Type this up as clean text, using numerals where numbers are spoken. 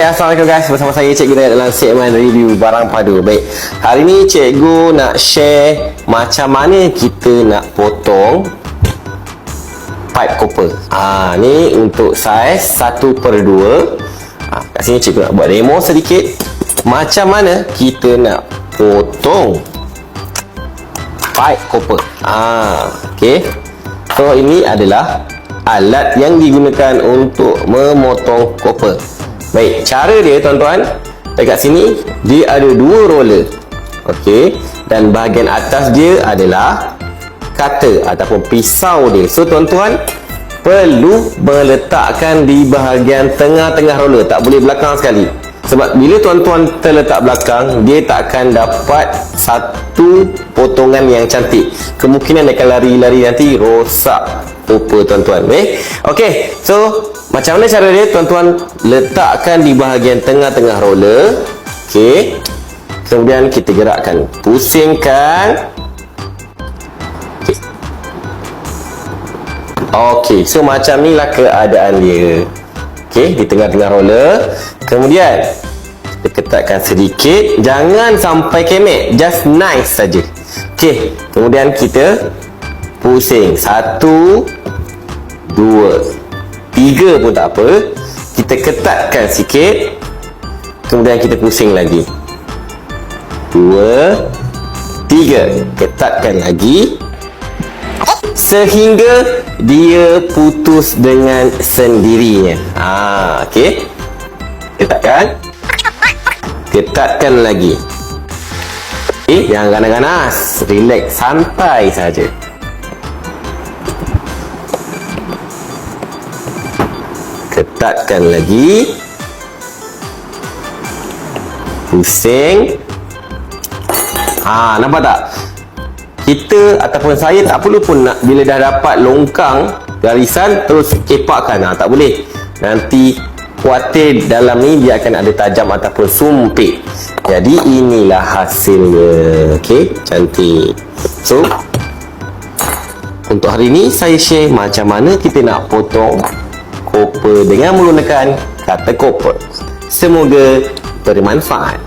Assalamualaikum guys, bersama saya Cikgu Dayat dalam segmen review barang padu. Baik, hari ni Cikgu nak share macam mana kita nak potong pipe copper. Ni untuk saiz 1/2. Kat sini Cikgu nak buat demo sedikit macam mana kita nak potong pipe copper. Okay. So ini adalah alat yang digunakan untuk memotong copper. Baik, cara dia tuan-tuan, dekat sini dia ada 2 roller. Okey, dan bahagian atas dia adalah cutter ataupun pisau dia. So tuan-tuan perlu meletakkan di bahagian tengah-tengah roller, tak boleh belakang sekali. Sebab bila tuan-tuan terletak belakang, dia tak akan dapat satu potongan yang cantik. Kemungkinan dia akan lari-lari nanti rosak copper tuan-tuan. Okey, so macam mana cara dia? Tuan-tuan letakkan di bahagian tengah-tengah roller. Okey. Kemudian kita gerakkan, pusingkan. Okey, so macam inilah keadaan dia. Okey, di tengah-tengah roller. Kemudian kita ketatkan sedikit, jangan sampai kemek, just nice saja. Okey, kemudian kita pusing 1 2 3 pun tak apa. Kita ketatkan sikit, kemudian kita pusing lagi 2 3, ketatkan lagi sehingga dia putus dengan sendirinya. Okey, ketatkan lagi. Jangan ganas-ganas, relax, santai saja. Ketatkan lagi, pusing. Nampak tak? Kita ataupun saya tak perlu pun nak, bila dah dapat longkang garisan terus kepakkan. Tak boleh, nanti kuatir dalam ni dia akan ada tajam ataupun sumpit. Jadi inilah hasilnya. Okey, cantik. So untuk hari ni saya share macam mana kita nak potong copper dengan menggunakan cutter copper. Semoga bermanfaat.